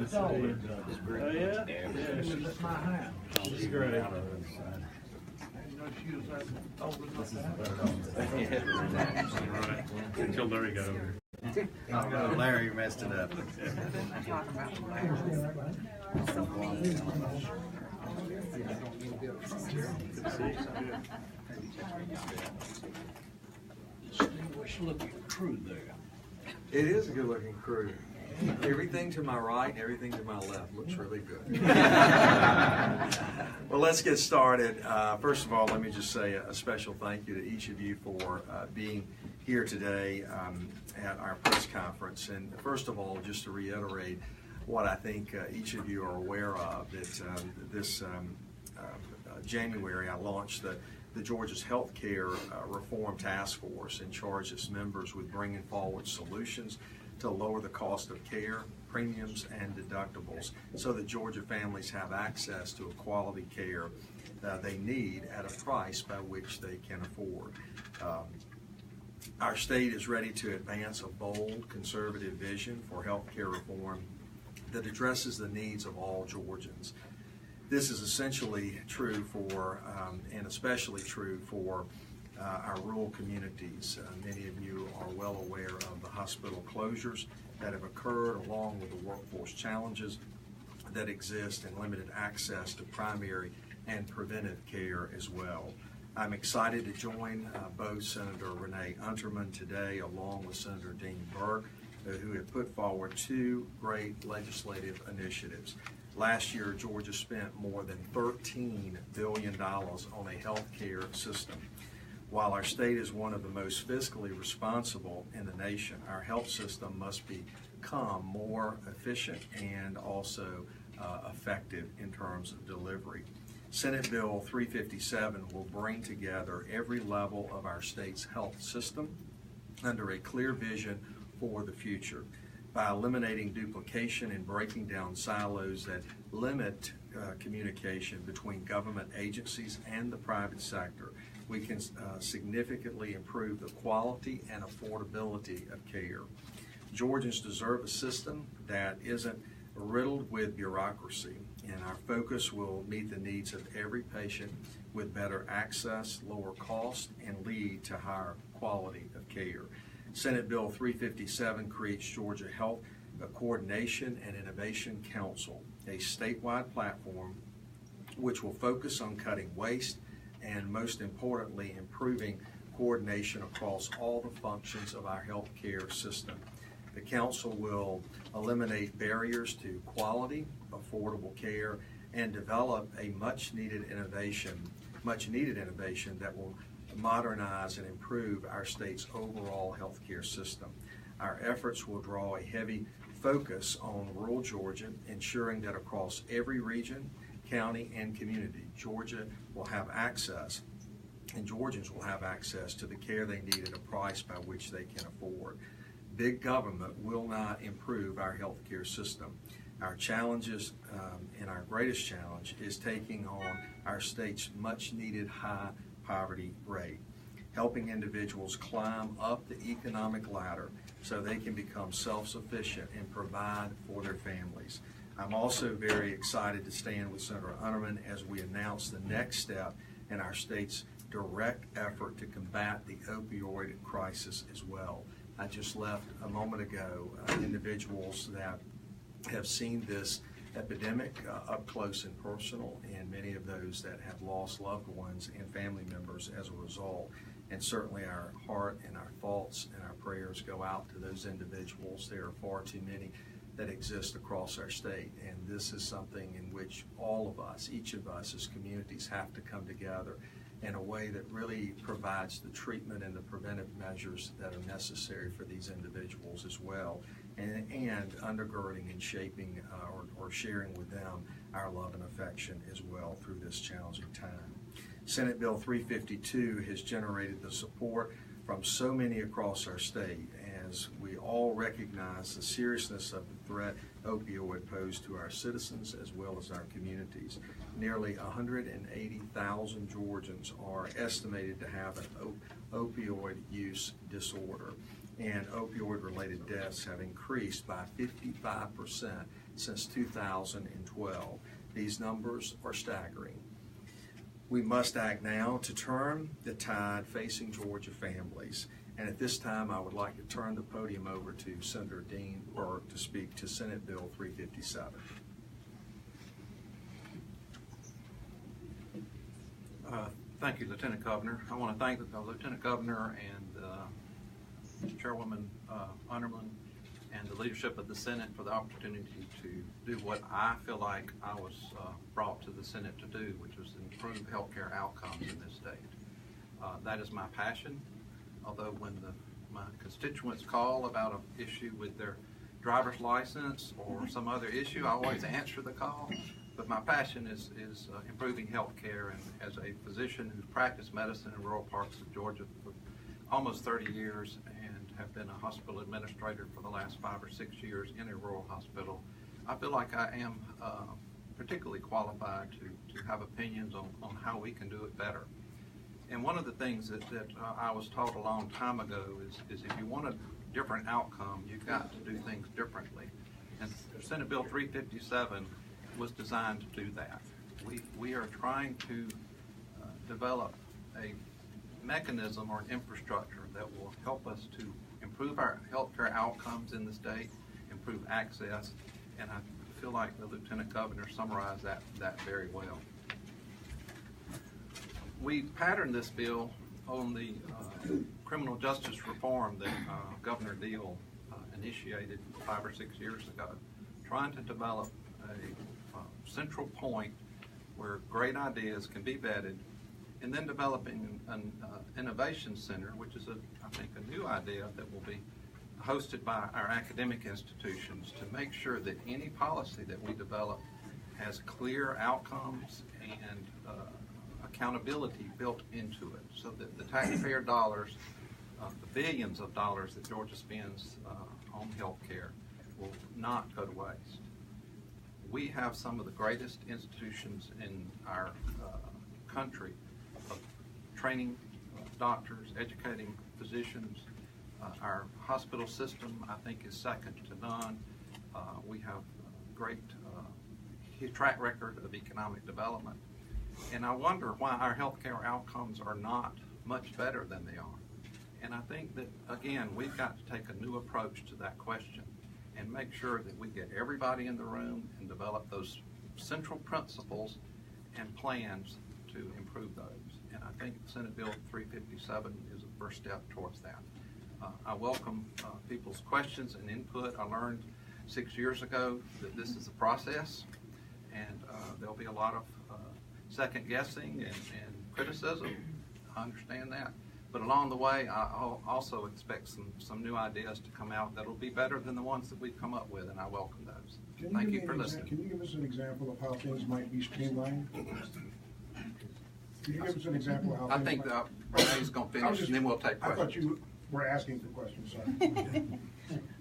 It's all been done. Oh, yeah? This is my hand. This is great. You know, she was old enough to have Right. Until Larry got over. Oh, Larry messed it up. distinguished looking crew there. It is a good-looking crew. Everything to my right, everything to my left looks really good. Well, let's get started. First of all, let me just say a special thank you to each of you for being here today at our press conference. And first of all, just to reiterate what I think each of you are aware of, that this January I launched the Georgia's Healthcare Reform Task Force, in charge its members with bringing forward solutions to lower the cost of care, premiums, and deductibles so that Georgia families have access to a quality care they need at a price by which they can afford. Our state is ready to advance a bold, conservative vision for health care reform that addresses the needs of all Georgians. This is essentially true for, and especially true for our rural communities. Many of you are well aware of the hospital closures that have occurred, along with the workforce challenges that exist and limited access to primary and preventive care as well. I'm excited to join both Senator Renee Unterman today, along with Senator Dean Burke, who have put forward two great legislative initiatives. Last year, Georgia spent more than $13 billion on a health care system. While our state is one of the most fiscally responsible in the nation, our health system must become more efficient and also effective in terms of delivery. Senate Bill 357 will bring together every level of our state's health system under a clear vision for the future. By eliminating duplication and breaking down silos that limit communication between government agencies and the private sector, we can significantly improve the quality and affordability of care. Georgians deserve a system that isn't riddled with bureaucracy, and our focus will meet the needs of every patient with better access, lower cost, and lead to higher quality of care. Senate Bill 357 creates Georgia Health Coordination and Innovation Council, a statewide platform which will focus on cutting waste and, most importantly, improving coordination across all the functions of our healthcare system. The council will eliminate barriers to quality, affordable care, and develop a much-needed innovation that will modernize and improve our state's overall healthcare system. Our efforts will draw a heavy focus on rural Georgia, ensuring that across every region, county, and community, Georgia will have access, and Georgians will have access to the care they need at a price by which they can afford. Big government will not improve our healthcare system. Our challenges and our greatest challenge is taking on our state's much-needed high poverty rate, helping individuals climb up the economic ladder so they can become self-sufficient and provide for their families. I'm also very excited to stand with Senator Unterman as we announce the next step in our state's direct effort to combat the opioid crisis as well. I just left a moment ago individuals that have seen this epidemic up close and personal, and many of those that have lost loved ones and family members as a result. And certainly our heart and our thoughts and our prayers go out to those individuals. There are far too many that exist across our state, and this is something in which all of us, each of us as communities, have to come together in a way that really provides the treatment and the preventive measures that are necessary for these individuals as well, and undergirding and shaping or sharing with them our love and affection as well through this challenging time. Senate Bill 352 has generated the support from so many across our state as we all recognize the seriousness of the threat opioid posed to our citizens as well as our communities. Nearly 180,000 Georgians are estimated to have an opioid use disorder, and opioid-related deaths have increased by 55% since 2012. These numbers are staggering. We must act now to turn the tide facing Georgia families. And at this time, I would like to turn the podium over to Senator Dean Burke to speak to Senate Bill 357. Thank you, Lieutenant Governor. I want to thank the Lieutenant Governor and Chairwoman Underman and the leadership of the Senate for the opportunity to do what I feel like I was brought to the Senate to do, which was improve healthcare outcomes in this state. That is my passion, although when my constituents call about an issue with their driver's license or some other issue, I always answer the call. But my passion is improving healthcare, and as a physician who's practiced medicine in rural parts of Georgia for almost 30 years and have been a hospital administrator for the last 5 or 6 years in a rural hospital, I feel like I am particularly qualified to have opinions on how we can do it better. And one of the things that I was taught a long time ago is if you want a different outcome, you've got to do things differently. And Senate Bill 357 was designed to do that. We are trying to develop a mechanism or an infrastructure that will help us to improve our healthcare outcomes in the state, improve access, and I feel like the Lieutenant Governor summarized that very well. We patterned this bill on the criminal justice reform that Governor Deal initiated 5 or 6 years ago, trying to develop a central point where great ideas can be vetted, and then developing an innovation center, which is, I think, a new idea that will be hosted by our academic institutions to make sure that any policy that we develop has clear outcomes and accountability built into it, so that the taxpayer dollars, the billions of dollars that Georgia spends on health care, will not go to waste. We have some of the greatest institutions in our country of training doctors, educating physicians. Our hospital system, I think, is second to none. We have a great track record of economic development. And I wonder why our healthcare outcomes are not much better than they are. And I think that, again, we've got to take a new approach to that question and make sure that we get everybody in the room and develop those central principles and plans to improve those. And I think Senate Bill 357 is a first step towards that. I welcome people's questions and input. I learned 6 years ago that this is a process, and there'll be a lot of second guessing and criticism. I understand that. But along the way, I also expect some new ideas to come out that'll be better than the ones that we've come up with, and I welcome those. Thank you for listening. Can you give us an example of how things might be streamlined? Can you give us an example of how I think Renee's going to finish, and then we'll take questions. I thought you were asking for questions, sorry.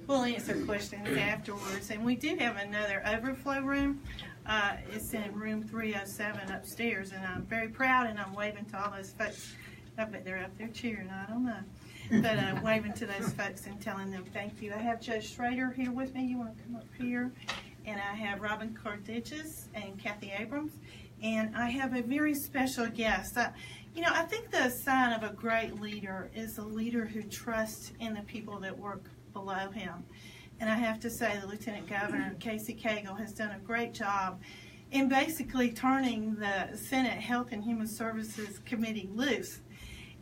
We'll answer questions afterwards. And we do have another overflow room. It's in room 307 upstairs, and I'm very proud, and I'm waving to all those folks. I bet they're up there cheering, I don't know. But I'm waving to those folks and telling them thank you. I have Judge Schrader here with me. You want to come up here? And I have Robin Cordidges and Kathy Abrams. And I have a very special guest. I think the sign of a great leader is a leader who trusts in the people that work below him. And I have to say the Lieutenant Governor, Casey Cagle, has done a great job in basically turning the Senate Health and Human Services Committee loose.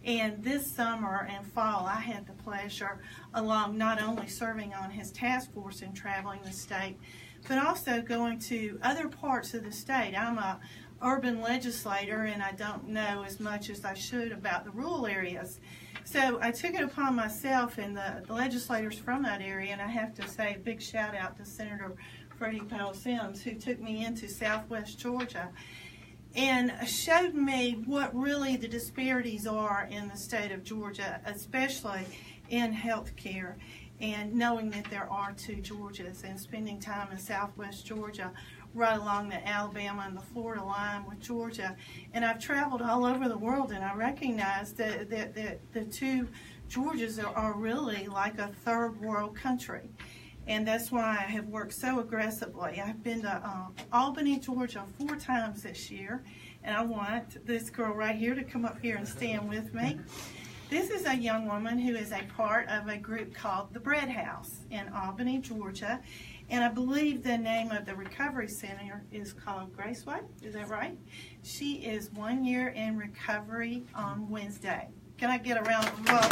And this summer and fall, I had the pleasure, along not only serving on his task force and traveling the state, but also going to other parts of the state. I'm a urban legislator, and I don't know as much as I should about the rural areas. So I took it upon myself and the legislators from that area, and I have to say a big shout out to Senator Freddie Powell Sims, who took me into Southwest Georgia and showed me what really the disparities are in the state of Georgia, especially in health care, and knowing that there are two Georgias, and spending time in Southwest Georgia right along the Alabama and the Florida line with Georgia. And I've traveled all over the world, and I recognize that the two Georgias are really like a third world country. And that's why I have worked so aggressively. I've been to Albany, Georgia 4 times this year, and I want this girl right here to come up here and stand with me. This is a young woman who is a part of a group called the Bread House in Albany, Georgia, and I believe the name of the recovery center is called Graceway. Is that right? She is 1 year in recovery on Wednesday. Can I get a round of applause?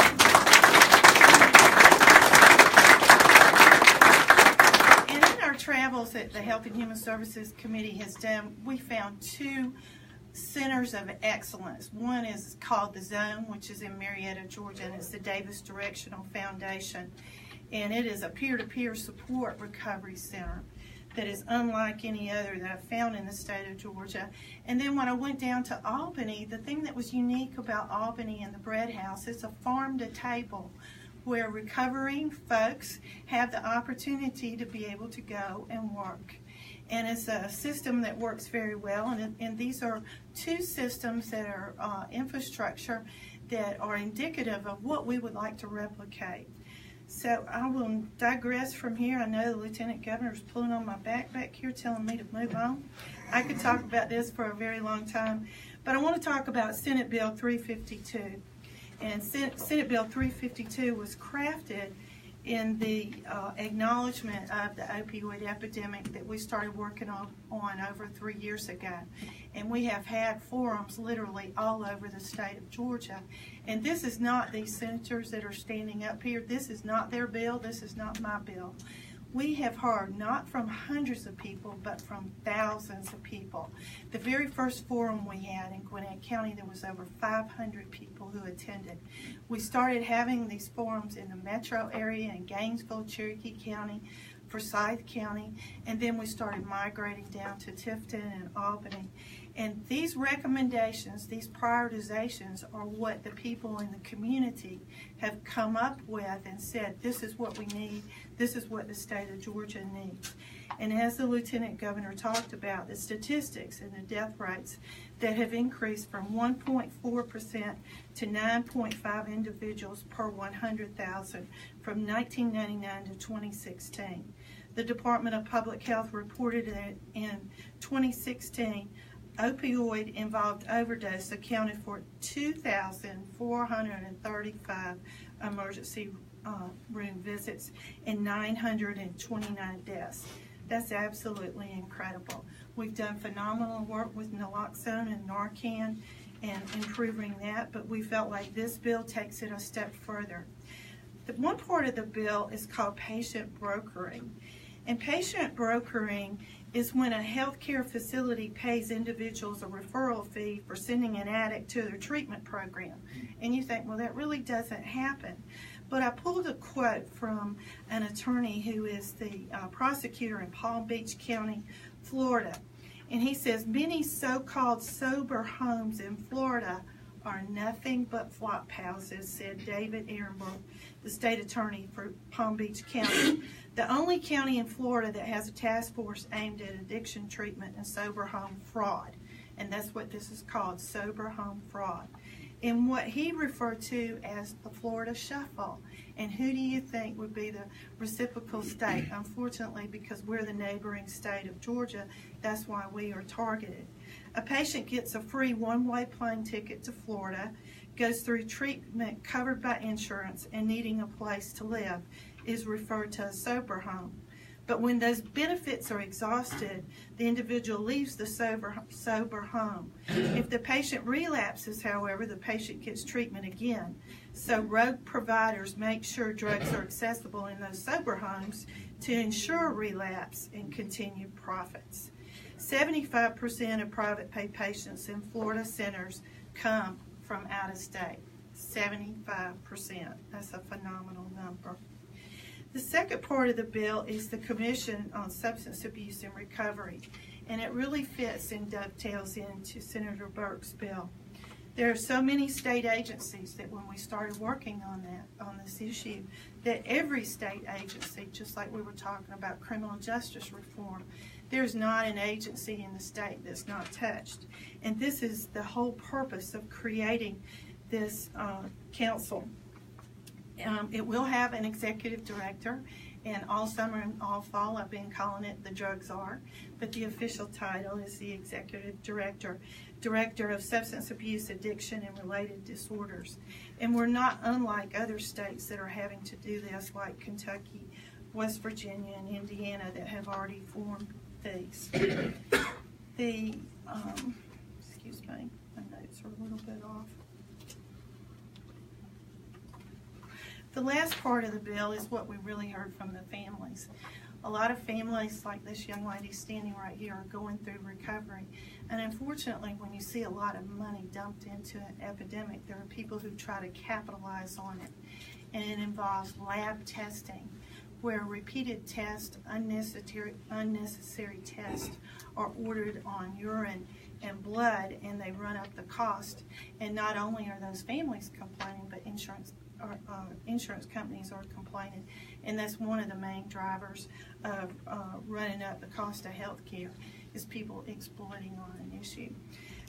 And in our travels that the Health and Human Services Committee has done, we found 2 centers of excellence. One is called the Zone, which is in Marietta, Georgia, and it's the Davis Directional Foundation. And it is a peer-to-peer support recovery center that is unlike any other that I've found in the state of Georgia. And then when I went down to Albany, the thing that was unique about Albany and the Bread House is a farm-to-table where recovering folks have the opportunity to be able to go and work. And it's a system that works very well, and these are 2 systems that are infrastructure that are indicative of what we would like to replicate. So I will digress from here. I know the Lieutenant Governor is pulling on my back here telling me to move on. I could talk about this for a very long time, but I want to talk about Senate Bill 352. And Senate Bill 352 was crafted in the acknowledgement of the opioid epidemic that we started working on over 3 years ago. And we have had forums literally all over the state of Georgia. And this is not these senators that are standing up here. This is not their bill. This is not my bill. We have heard not from hundreds of people, but from thousands of people. The very first forum we had in Gwinnett County, there was over 500 people who attended. We started having these forums in the metro area in Gainesville, Cherokee County, Forsyth County, and then we started migrating down to Tifton and Albany. And these recommendations, these prioritizations are what the people in the community have come up with and said, this is what we need, this is what the state of Georgia needs. And as the Lieutenant Governor talked about, the statistics and the death rates that have increased from 1.4% to 9.5 individuals per 100,000 from 1999 to 2016. The Department of Public Health reported that in 2016, opioid-involved overdose accounted for 2,435 emergency room visits and 929 deaths. That's absolutely incredible. We've done phenomenal work with naloxone and Narcan and improving that, but we felt like this bill takes it a step further. The one part of the bill is called patient brokering. And patient brokering is when a healthcare facility pays individuals a referral fee for sending an addict to their treatment program. And you think, well, that really doesn't happen. But I pulled a quote from an attorney who is the prosecutor in Palm Beach County, Florida. And he says, many so-called sober homes in Florida are nothing but flop houses, said David Ehrenberg, the state attorney for Palm Beach County. The only county in Florida that has a task force aimed at addiction treatment and sober home fraud. And that's what this is called, sober home fraud. In what he referred to as the Florida Shuffle. And who do you think would be the reciprocal state? Unfortunately, because we're the neighboring state of Georgia, that's why we are targeted. A patient gets a free one-way plane ticket to Florida, goes through treatment covered by insurance, and needing a place to live is referred to as sober home. But when those benefits are exhausted, the individual leaves the sober home. If the patient relapses, however, the patient gets treatment again. So rogue providers make sure drugs are accessible in those sober homes to ensure relapse and continued profits. 75% of private pay patients in Florida centers come from out of state. 75%. That's a phenomenal number. The second part of the bill is the Commission on Substance Abuse and Recovery, and it really fits and dovetails into Senator Burke's bill. There are so many state agencies that when we started working on this issue, that every state agency, just like we were talking about criminal justice reform, there's not an agency in the state that's not touched. And this is the whole purpose of creating this council. It will have an executive director, And all summer and all fall, I've been calling it the drug czar, but the official title is the executive director of substance abuse, addiction, and related disorders. And we're not unlike other states that are having to do this, like Kentucky, West Virginia, and Indiana, that have already formed these. Excuse me, my notes are a little bit off. The last part of the bill is what we really heard from the families. A lot of families, like this young lady standing right here, are going through recovery. And unfortunately, when you see a lot of money dumped into an epidemic, there are people who try to capitalize on it. And it involves lab testing, where repeated tests, unnecessary tests, are ordered on urine and blood, and they run up the cost. And not only are those families complaining, but insurance companies are complaining, and that's one of the main drivers of running up the cost of health care, is people exploiting on an issue.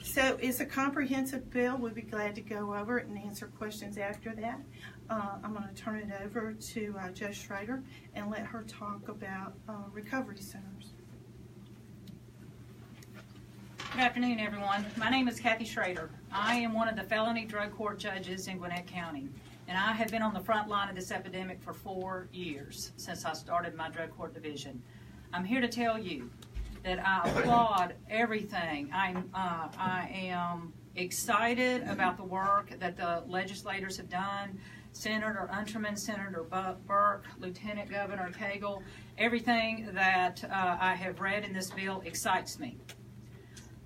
So it's a comprehensive bill. We'll be glad to go over it and answer questions after that. I'm going to turn it over to Judge Schrader and let her talk about recovery centers. Good afternoon, everyone. My name is Kathy Schrader. I am one of the felony drug court judges in Gwinnett County, and I have been on the front line of this epidemic for 4 years since I started my drug court division. I'm here to tell you that I applaud everything. I am excited about the work that the legislators have done. Senator Unterman, Senator Burke, Lieutenant Governor Cagle, everything that I have read in this bill excites me.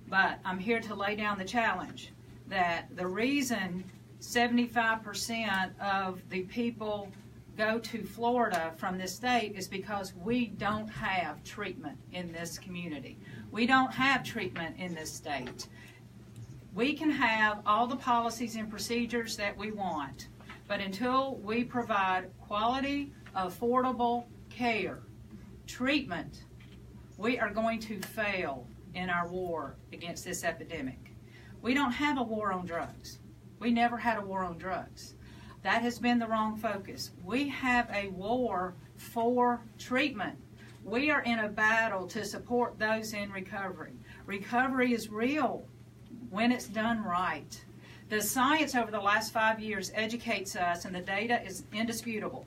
But I'm here to lay down the challenge that the reason 75% of the people go to Florida from this state is because we don't have treatment in this community. We don't have treatment in this state. We can have all the policies and procedures that we want, but until we provide quality, affordable care, treatment, we are going to fail in our war against this epidemic. We don't have a war on drugs. We never had a war on drugs. That has been the wrong focus. We have a war for treatment. We are in a battle to support those in recovery. Recovery is real when it's done right. The science over the last 5 years educates us, and the data is indisputable,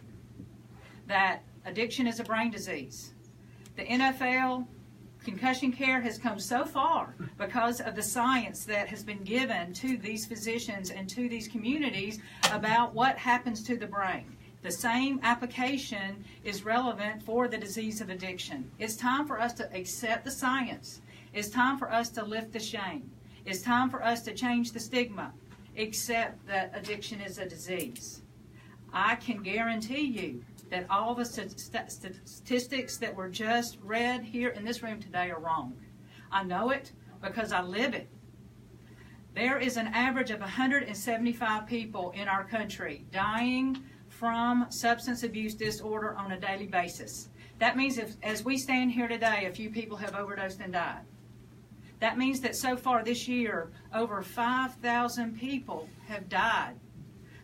that addiction is a brain disease. The NFL concussion care has come so far because of the science that has been given to these physicians and to these communities about what happens to the brain. The same application is relevant for the disease of addiction. It's time for us to accept the science. It's time for us to lift the shame. It's time for us to change the stigma, accept that addiction is a disease. I can guarantee you that all the statistics that were just read here in this room today are wrong. I know it because I live it. There is an average of 175 people in our country dying from substance abuse disorder on a daily basis. That means as we stand here today, a few people have overdosed and died. That means that so far this year, over 5,000 people have died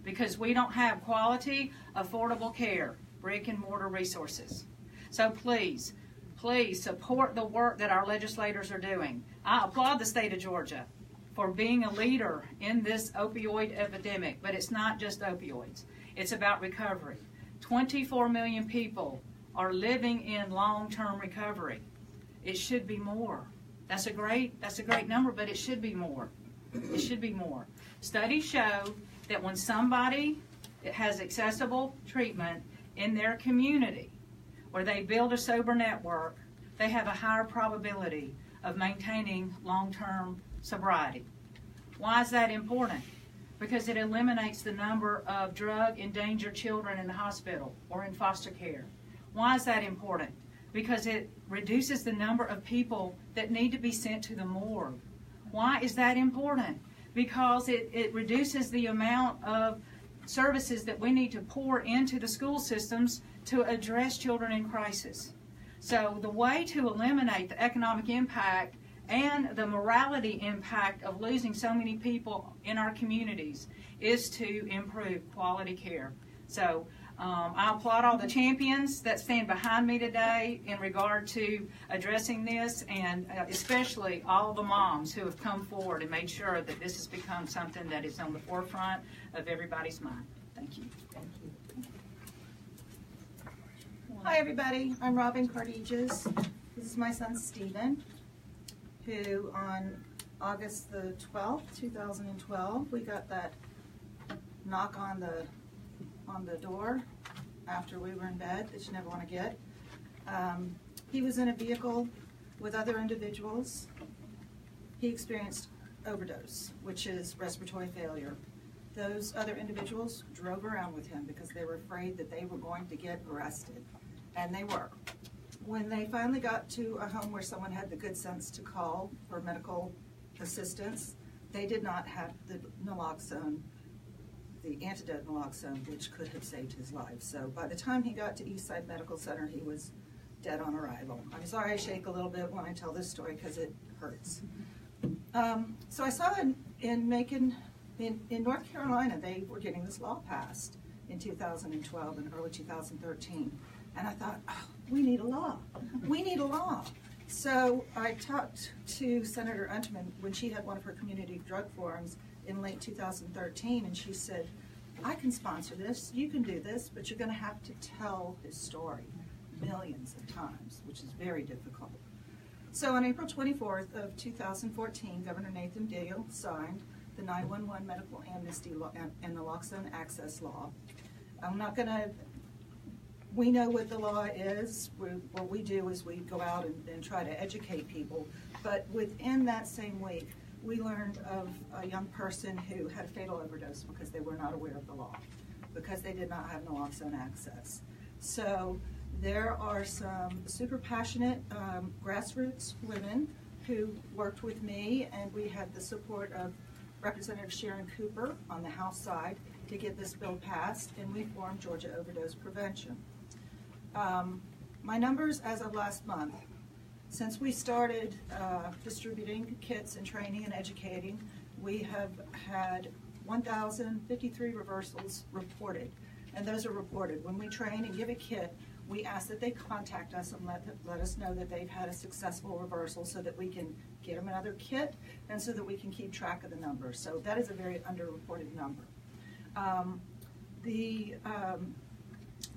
because we don't have quality, affordable care, brick and mortar resources. So please, please support the work that our legislators are doing. I applaud the state of Georgia for being a leader in this opioid epidemic, but it's not just opioids. It's about recovery. 24 million people are living in long-term recovery. It should be more. That's a great number, but it should be more. It should be more. Studies show that when somebody has accessible treatment in their community, where they build a sober network, they have a higher probability of maintaining long-term sobriety. Why is that important? Because it eliminates the number of drug-endangered children in the hospital or in foster care. Why is that important? Because it reduces the number of people that need to be sent to the morgue. Why is that important? Because it reduces the amount of services that we need to pour into the school systems to address children in crisis. So the way to eliminate the economic impact and the morality impact of losing so many people in our communities is to improve quality care. So I applaud all the champions that stand behind me today in regard to addressing this, and especially all the moms who have come forward and made sure that this has become something that is on the forefront of everybody's mind. Thank you. Hi, everybody. I'm Robin Cardeges. This is my son, Stephen, who on August the 12th, 2012, we got that knock on the door after we were in bed that you never want to get. He was in a vehicle with other individuals. He experienced overdose, which is respiratory failure. Those other individuals drove around with him because they were afraid that they were going to get arrested, and they were. When they finally got to a home where someone had the good sense to call for medical assistance, they did not have the naloxone, the antidote naloxone, which could have saved his life. So by the time he got to Eastside Medical Center, he was dead on arrival. I'm sorry I shake a little bit when I tell this story because it hurts. So I saw in Macon, in North Carolina, they were getting this law passed in 2012 and early 2013. And I thought, oh, we need a law. We need a law. So I talked to Senator Unterman when she had one of her community drug forums in late 2013, and she said, I can sponsor this, you can do this, but you're going to have to tell his story millions of times, which is very difficult. So on April 24th of 2014, Governor Nathan Deal signed the 911 Medical Amnesty Law and Naloxone Access Law. I'm not going to, we know what the law is. What we do is we go out and try to educate people, but within that same week, we learned of a young person who had a fatal overdose because they were not aware of the law, because they did not have naloxone access. So there are some super passionate grassroots women who worked with me, and we had the support of Representative Sharon Cooper on the House side to get this bill passed, and we formed Georgia Overdose Prevention. My numbers as of last month, since we started distributing kits and training and educating, we have had 1,053 reversals reported, and those are reported. When we train and give a kit, we ask that they contact us and let us know that they've had a successful reversal so that we can get them another kit and so that we can keep track of the numbers. So that is a very underreported number.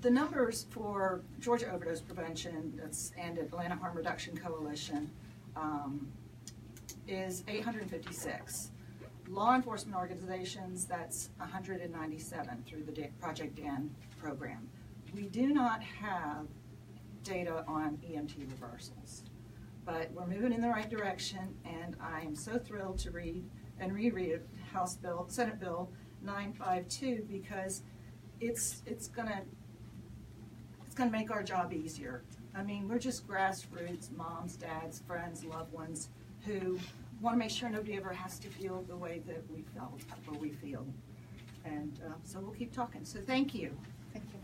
The numbers for Georgia Overdose Prevention and Atlanta Harm Reduction Coalition is 856. Law enforcement organizations, that's 197 through the Project Dan program. We do not have data on EMT reversals, but we're moving in the right direction, and I am so thrilled to read and reread Senate Bill 952 because it's gonna make our job easier. I mean, we're just grassroots moms, dads, friends, loved ones who want to make sure nobody ever has to feel the way that we felt or we feel. And so we'll keep talking. So thank you. Thank you.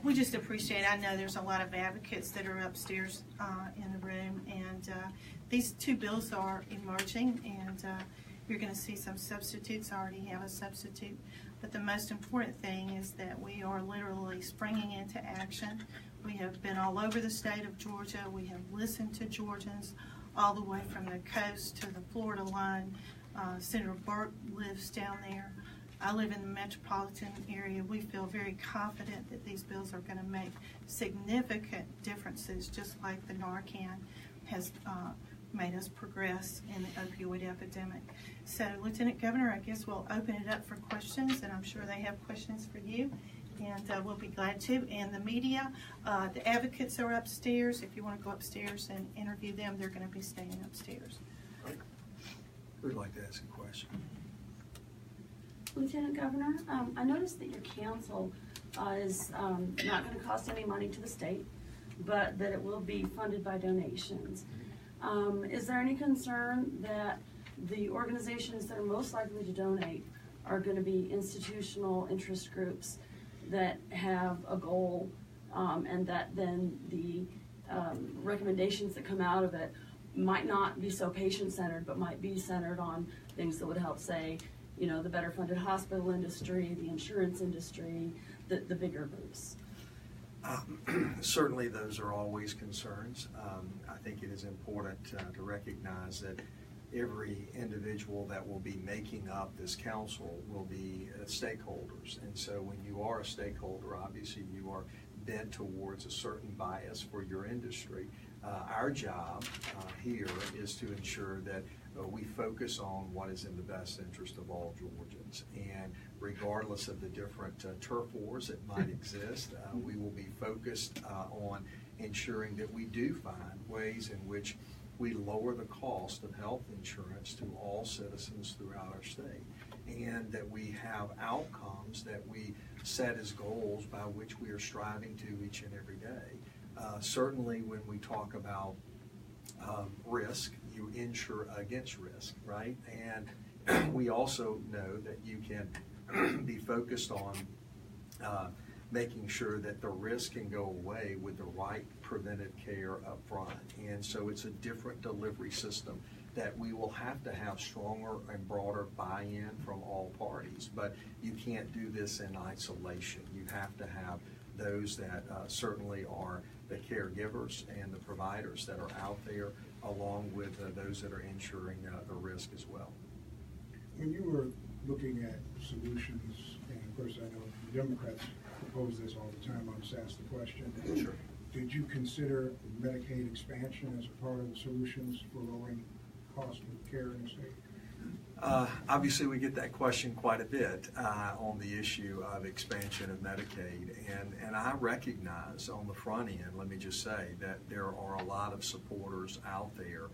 We just appreciate, I know there's a lot of advocates that are upstairs in the room, and these two bills are emerging, and you're going to see some substitutes. I already have a substitute, but the most important thing is that we are literally springing into action. We have been all over the state of Georgia. We have listened to Georgians all the way from the coast to the Florida line. Senator Burke lives down there. I live in the metropolitan area. We feel very confident that these bills are going to make significant differences, just like the Narcan has made us progress in the opioid epidemic. So, Lieutenant Governor, I guess we'll open it up for questions, and I'm sure they have questions for you, and we'll be glad to. And the media, the advocates are upstairs. If you want to go upstairs and interview them, they're going to be staying upstairs. Who'd like to ask a question? Lieutenant Governor, I noticed that your council is not going to cost any money to the state, but that it will be funded by donations. Is there any concern that the organizations that are most likely to donate are going to be institutional interest groups that have a goal, and that then the recommendations that come out of it might not be so patient-centered, but might be centered on things that would help, say, you know, the better funded hospital industry, the insurance industry, the bigger groups? Certainly those are always concerns. I think it is important to recognize that every individual that will be making up this council will be stakeholders. And so when you are a stakeholder, obviously you are bent towards a certain bias for your industry. Our job here is to ensure that we focus on what is in the best interest of all Georgians. And regardless of the different turf wars that might exist, we will be focused on ensuring that we do find ways in which we lower the cost of health insurance to all citizens throughout our state, and that we have outcomes that we set as goals by which we are striving to each and every day. Certainly when we talk about risk, you insure against risk, right? And we also know that you can be focused on making sure that the risk can go away with the right preventive care up front. And so it's a different delivery system that we will have to have stronger and broader buy-in from all parties. But you can't do this in isolation. You have to have those that certainly are the caregivers and the providers that are out there, along with those that are insuring the risk as well. When you were looking at solutions, and of course I know the Democrats propose this all the time, I'll just ask the question. Sure. Did you consider Medicaid expansion as a part of the solutions for lowering cost of care in the state? Obviously, we get that question quite a bit on the issue of expansion of Medicaid, and I recognize on the front end, let me just say, that there are a lot of supporters out there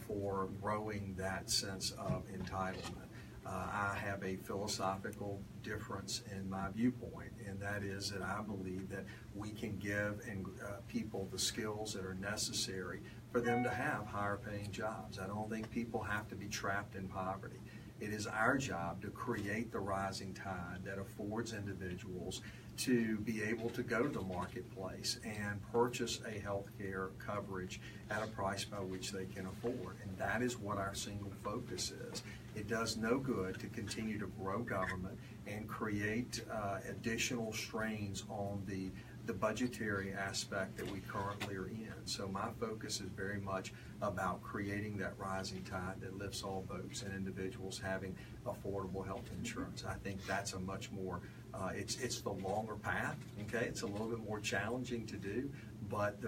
for growing that sense of entitlement. I have a philosophical difference in my viewpoint, and that is that I believe that we can give people the skills that are necessary for them to have higher paying jobs. I don't think people have to be trapped in poverty. It is our job to create the rising tide that affords individuals to be able to go to the marketplace and purchase a health care coverage at a price by which they can afford. And that is what our single focus is. It does no good to continue to grow government and create additional strains on the budgetary aspect that we currently are in. So my focus is very much about creating that rising tide that lifts all boats and individuals having affordable health insurance. I think that's a much more, it's the longer path, okay? It's a little bit more challenging to do, but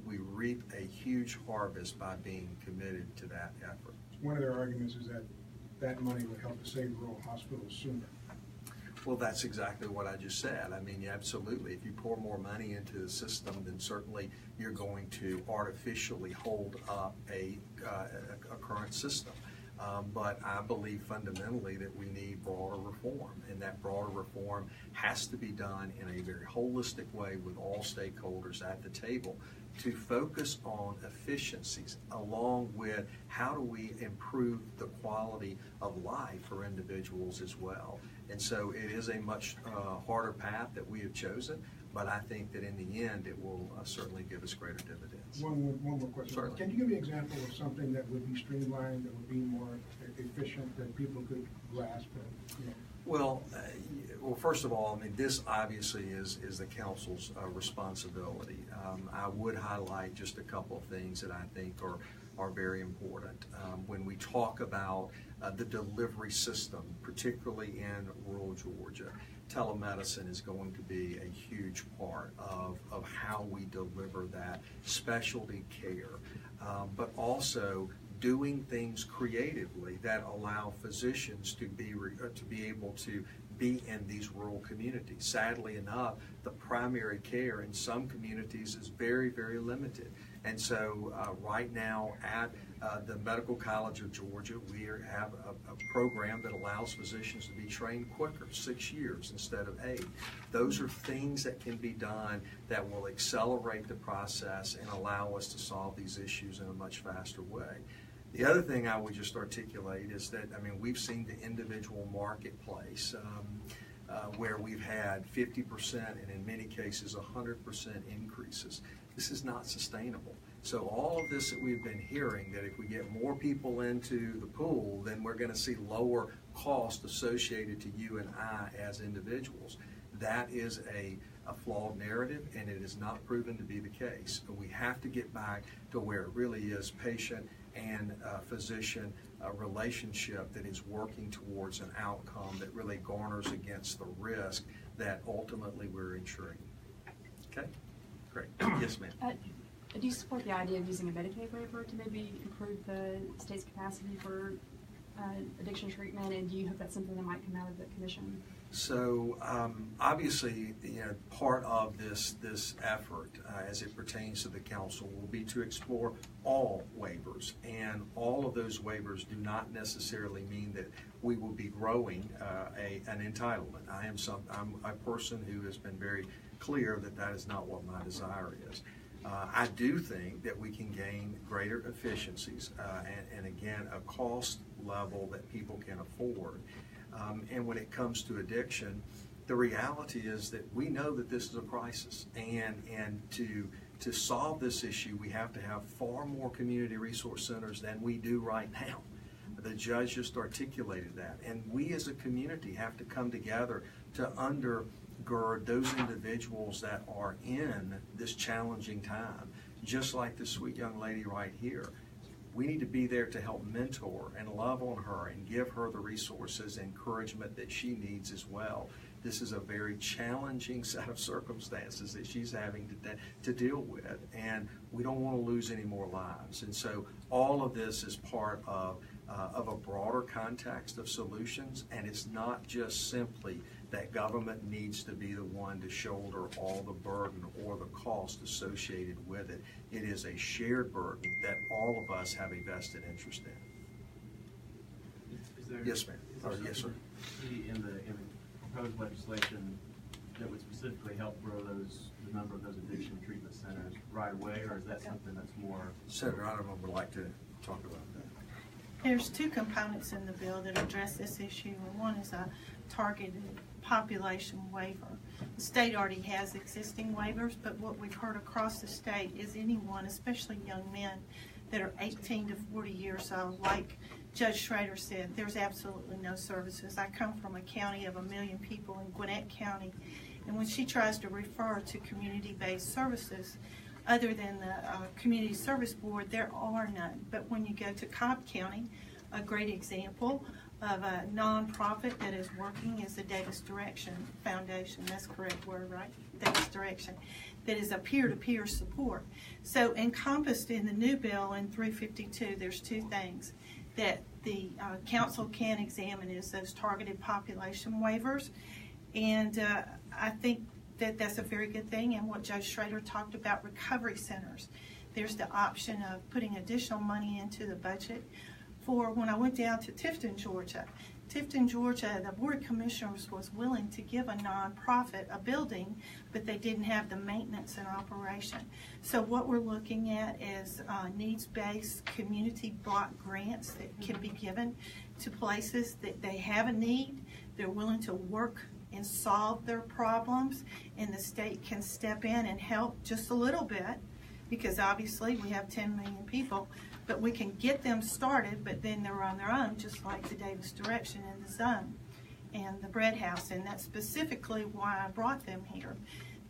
we reap a huge harvest by being committed to that effort. One of their arguments is that that money would help to save rural hospitals sooner. Well, that's exactly what I just said. I mean, absolutely. If you pour more money into the system, then certainly you're going to artificially hold up a current system. But I believe fundamentally that we need broader reform, and that broader reform has to be done in a very holistic way with all stakeholders at the table to focus on efficiencies along with how do we improve the quality of life for individuals as well. And so it is a much harder path that we have chosen, but I think that in the end it will certainly give us greater dividends. One more question. Certainly. Can you give me an example of something that would be streamlined, that would be more efficient, that people could grasp? And, you know? Well, first of all, I mean, this obviously is the council's responsibility. I would highlight just a couple of things that I think are very important. When we talk about the delivery system, particularly in rural Georgia, telemedicine is going to be a huge part of how we deliver that specialty care, but also doing things creatively that allow physicians to be able to be in these rural communities. Sadly enough, the primary care in some communities is very, very limited. And so right now at the Medical College of Georgia, we have a program that allows physicians to be trained quicker, 6 years instead of 8. Those are things that can be done that will accelerate the process and allow us to solve these issues in a much faster way. The other thing I would just articulate is that, I mean, we've seen the individual marketplace where we've had 50% and in many cases 100% increases. This is not sustainable. So all of this that we've been hearing, that if we get more people into the pool, then we're going to see lower cost associated to you and I as individuals. That is a flawed narrative, and it is not proven to be the case. We have to get back to where it really is patient and physician relationship that is working towards an outcome that really garners against the risk that ultimately we're insuring. Okay? Great. Yes, ma'am. Do you support the idea of using a Medicaid waiver to maybe improve the state's capacity for addiction treatment, and do you hope that's something that might come out of the commission? So obviously, part of this effort as it pertains to the council will be to explore all waivers, and all of those waivers do not necessarily mean that we will be growing an entitlement. I'm a person who has been very clear that that is not what my desire is. I do think that we can gain greater efficiencies and again, a cost level that people can afford. And when it comes to addiction, the reality is that we know that this is a crisis, and to solve this issue, we have to have far more community resource centers than we do right now. The judge just articulated that, and we as a community have to come together to undergird those individuals that are in this challenging time, just like this sweet young lady right here. We need to be there to help mentor and love on her and give her the resources and encouragement that she needs as well. This is a very challenging set of circumstances that she's having to deal with, and we don't want to lose any more lives. And so all of this is part of a broader context of solutions, and it's not just simply that government needs to be the one to shoulder all the burden or the cost associated with it. It is a shared burden that all of us have a vested interest in. Yes, ma'am. Yes, sir. In the proposed legislation that would specifically help grow the number of those addiction treatment centers right away, or is that something that's more? Senator Otterman would like to talk about that. There's two components in the bill that address this issue, and one is a targeted population waiver. The state already has existing waivers, but what we've heard across the state is anyone, especially young men that are 18 to 40 years old, like Judge Schrader said, there's absolutely no services. I come from a county of 1 million people in Gwinnett County, and when she tries to refer to community-based services, other than the Community Service Board, there are none. But when you go to Cobb County, a great example of a nonprofit that is working is the Davis Direction Foundation. That's the correct word, right? Davis Direction. That is a peer-to-peer support. So encompassed in the new bill in 352, there's two things that the council can examine is those targeted population waivers. And I think that that's a very good thing. And what Judge Schrader talked about, recovery centers. There's the option of putting additional money into the budget. For when I went down to Tifton, Georgia, the Board of Commissioners was willing to give a nonprofit a building, but they didn't have the maintenance and operation. So what we're looking at is needs-based community block grants that can be given to places that they have a need, they're willing to work and solve their problems, and the state can step in and help just a little bit, because obviously we have 10 million people, but we can get them started, but then they're on their own, just like the Davis Direction and the Zone and the Bread House, and that's specifically why I brought them here,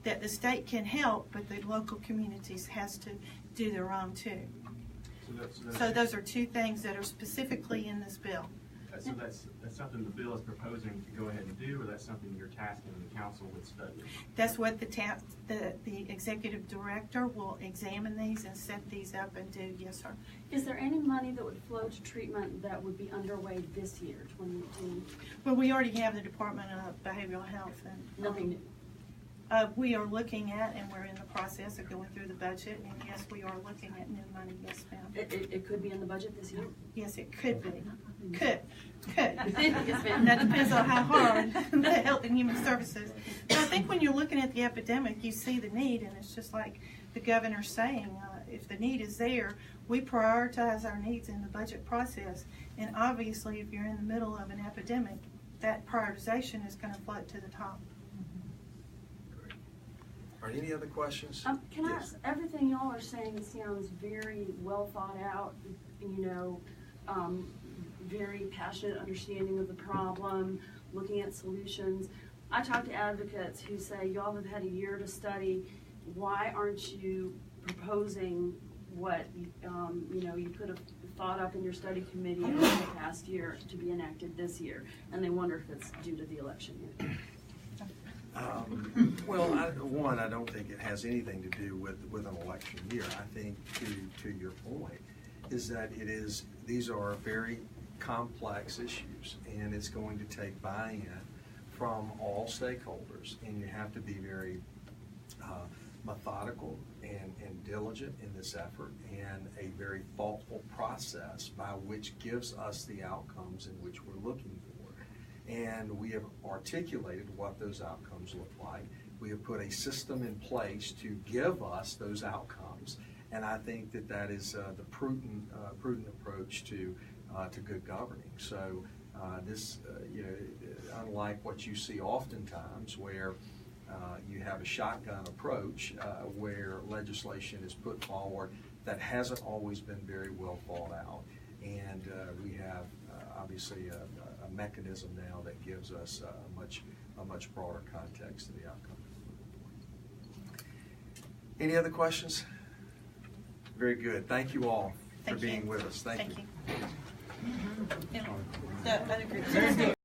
that the state can help, but the local communities has to do their own too. So those are two things that are specifically in this bill. So that's something the bill is proposing to go ahead and do, or that's something you're tasking the council with studying? That's what the executive director will examine these and set these up and do. Yes, sir. Is there any money that would flow to treatment that would be underway this year, 2018? Well, we already have the Department of Behavioral Health. And nothing new? We are looking at, and we're in the process of going through the budget, and yes, we are looking at new money. Yes, ma'am. It could be in the budget this year? Yes, it could be. Could. Yes, ma'am. That depends on how hard the Health and Human Services. But I think when you're looking at the epidemic, you see the need, and it's just like the governor's saying, if the need is there, we prioritize our needs in the budget process. And obviously, if you're in the middle of an epidemic, that prioritization is going to float to the top. Are there any other questions? Can I Yes. ask, everything y'all are saying sounds very well thought out, you know, very passionate understanding of the problem, looking at solutions. I talk to advocates who say, y'all have had a year to study, why aren't you proposing what, you know, you could have thought up in your study committee over the past year to be enacted this year? And they wonder if it's due to the election year. Well, I don't think it has anything to do with an election year. I think to your point is that these are very complex issues, and it's going to take buy-in from all stakeholders, and you have to be very methodical and diligent in this effort, and a very thoughtful process by which gives us the outcomes in which we're looking for. And we have articulated what those outcomes look like. We have put a system in place to give us those outcomes, and I think that is the prudent approach to good governing. So this, you know, unlike what you see oftentimes where you have a shotgun approach where legislation is put forward that hasn't always been very well thought out, and we have obviously a mechanism now that gives us a much broader context to the outcome. Any other questions? Very good. Thank you all for being with us. Thank you. The other group.